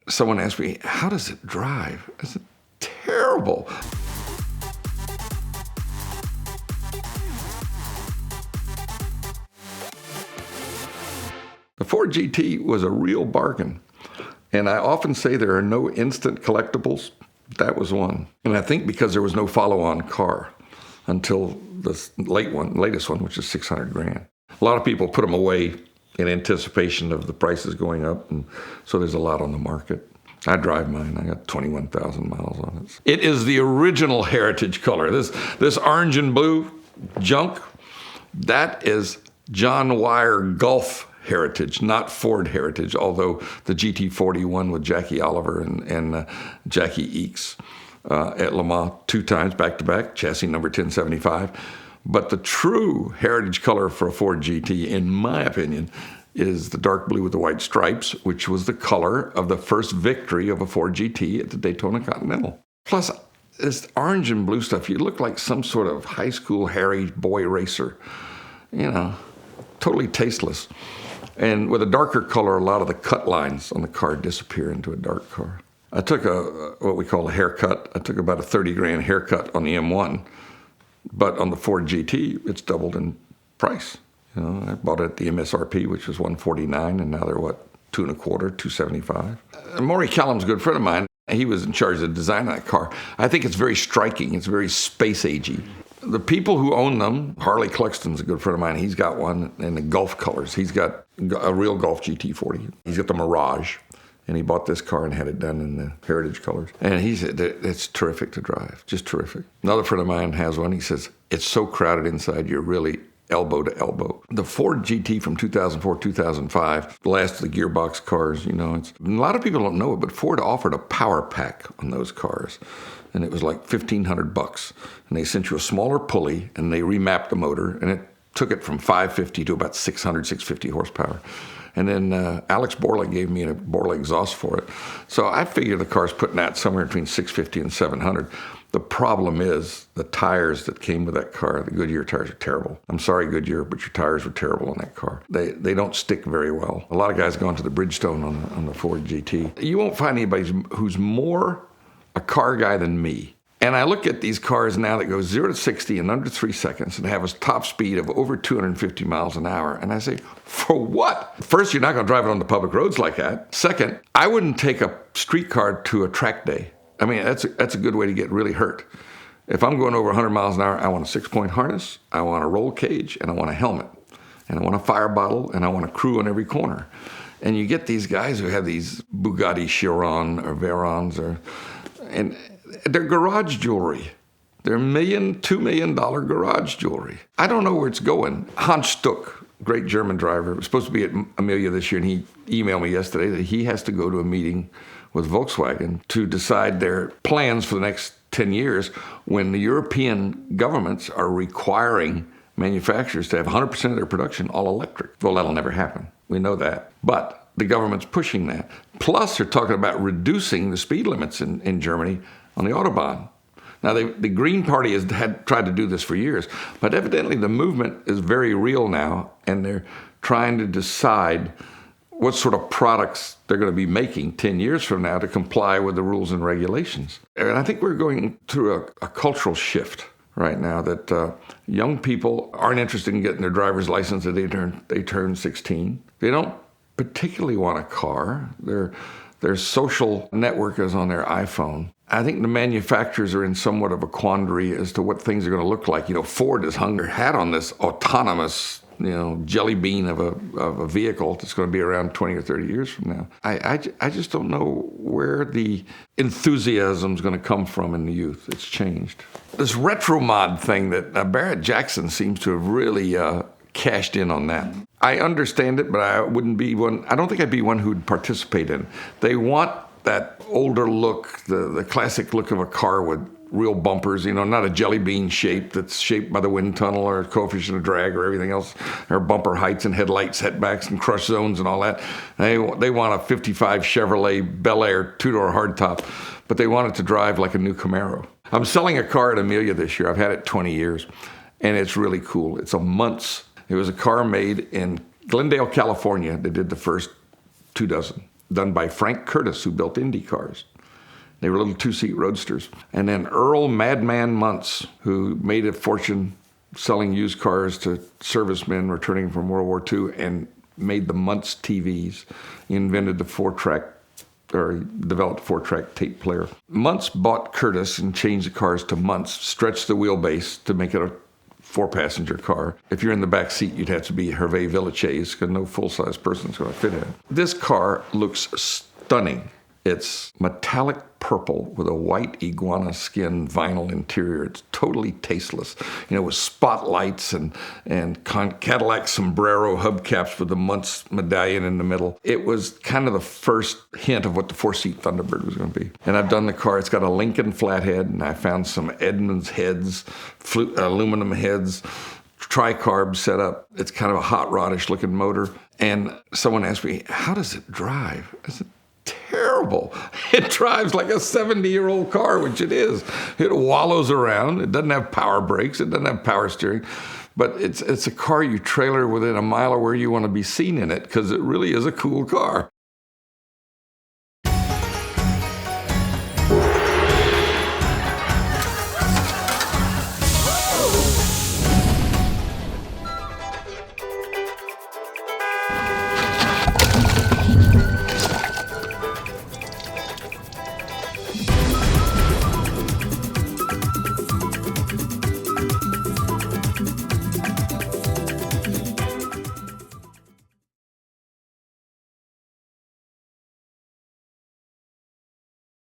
Someone asked me, how does it drive? I said, terrible. The Ford GT was a real bargain. And I often say there are no instant collectibles. That was one. And I think because there was no follow-on car until the latest one, which is 600 grand. A lot of people put them away in anticipation of the prices going up, and so there's a lot on the market. I drive mine. I got 21,000 miles on it. It is the original heritage color. This orange and blue junk, that is John Wyer Gulf heritage, not Ford heritage, although the GT41 with Jackie Oliver and Jackie Eakes at Le Mans 2 times back-to-back, chassis number 1075. But the true heritage color for a Ford GT, in my opinion, is the dark blue with the white stripes, which was the color of the first victory of a Ford GT at the Daytona Continental. Plus, this orange and blue stuff, you look like some sort of high school hairy boy racer. You know, totally tasteless. And with a darker color, a lot of the cut lines on the car disappear into a dark car. I took what we call a haircut. I took about a 30 grand haircut on the M1. But on the Ford GT, it's doubled in price. You know, I bought it at the MSRP, which was $149, and now they're what, $225, $275. Maury Callum's a good friend of mine. He was in charge of the design of that car. I think it's very striking. It's very space-agey. The people who own them, Harley Cluxton's a good friend of mine. He's got one in the Gulf colors. He's got a real Gulf GT40. He's got the Mirage. And he bought this car and had it done in the heritage colors. And he said, it's terrific to drive, just terrific. Another friend of mine has one. He says, it's so crowded inside, you're really elbow to elbow. The Ford GT from 2004, 2005, the last of the gearbox cars, you know, a lot of people don't know it, but Ford offered a power pack on those cars. And it was like $1,500. And they sent you a smaller pulley, and they remapped the motor, and it took it from 550 to about 600, 650 horsepower. And then Alex Borla gave me a Borla exhaust for it. So I figure the car's putting out somewhere between 650 and 700. The problem is the tires that came with that car, the Goodyear tires, are terrible. I'm sorry, Goodyear, but your tires were terrible on that car. They don't stick very well. A lot of guys have gone to the Bridgestone on the Ford GT. You won't find anybody who's more a car guy than me. And I look at these cars now that go 0 to 60 in under 3 seconds and have a top speed of over 250 miles an hour. And I say, for what? First, you're not going to drive it on the public roads like that. Second, I wouldn't take a street car to a track day. I mean, that's a good way to get really hurt. If I'm going over 100 miles an hour, I want a 6-point harness, I want a roll cage, and I want a helmet. And I want a fire bottle, and I want a crew on every corner. And you get these guys who have these Bugatti Chiron or Veyrons, and they're garage jewelry. They're $1 million, $2 million garage jewelry. I don't know where it's going. Hans Stuck, great German driver, was supposed to be at Amelia this year, and he emailed me yesterday that he has to go to a meeting with Volkswagen to decide their plans for the next 10 years when the European governments are requiring manufacturers to have 100% of their production all electric. Well, that'll never happen. We know that. But the government's pushing that. Plus, they're talking about reducing the speed limits in Germany on the Autobahn. Now, the Green Party has tried to do this for years, but evidently the movement is very real now, and they're trying to decide what sort of products they're going to be making 10 years from now to comply with the rules and regulations. And I think we're going through a cultural shift right now that young people aren't interested in getting their driver's license until they turn 16. They don't particularly want a car. Their social network is on their iPhone. I think the manufacturers are in somewhat of a quandary as to what things are going to look like. You know, Ford has hung their hat on this autonomous, jelly bean of a vehicle that's going to be around 20 or 30 years from now. I just don't know where the enthusiasm is going to come from in the youth. It's changed. This retro mod thing that Barrett Jackson seems to have really cashed in on that. I understand it, but I wouldn't be one. I don't think I'd be one who'd participate in it. They want that older look, the classic look of a car with real bumpers, not a jelly bean shape that's shaped by the wind tunnel or coefficient of drag or everything else, or bumper heights and headlight setbacks and crush zones and all that. They want a 55 Chevrolet Bel Air two-door hardtop, but they want it to drive like a new Camaro. I'm selling a car at Amelia this year. I've had it 20 years, and it's really cool. It's a Muntz. It was a car made in Glendale, California. They did the first 24. done by Frank Curtis, who built Indy cars. They were little two-seat roadsters. And then Earl Madman Muntz, who made a fortune selling used cars to servicemen returning from World War II and made the Muntz TVs. He invented the developed four-track tape player. Muntz bought Curtis and changed the cars to Muntz, stretched the wheelbase to make it a four-passenger car. If you're in the back seat, you'd have to be Hervé Villechaize because no full-size person's going to fit in. This car looks stunning. It's metallic purple with a white iguana skin vinyl interior. It's totally tasteless, with spotlights and Cadillac sombrero hubcaps with the Muntz medallion in the middle. It was kind of the first hint of what the four-seat Thunderbird was going to be. And I've done the car. It's got a Lincoln flathead, and I found some Edmunds heads, aluminum heads, tri-carb setup. It's kind of a hot rodish looking motor. And someone asked me, how does it drive? I said, terrible. It drives like a 70-year-old car, which it is. It wallows around. It doesn't have power brakes. It doesn't have power steering. But it's a car you trailer within a mile of where you want to be seen in it because it really is a cool car.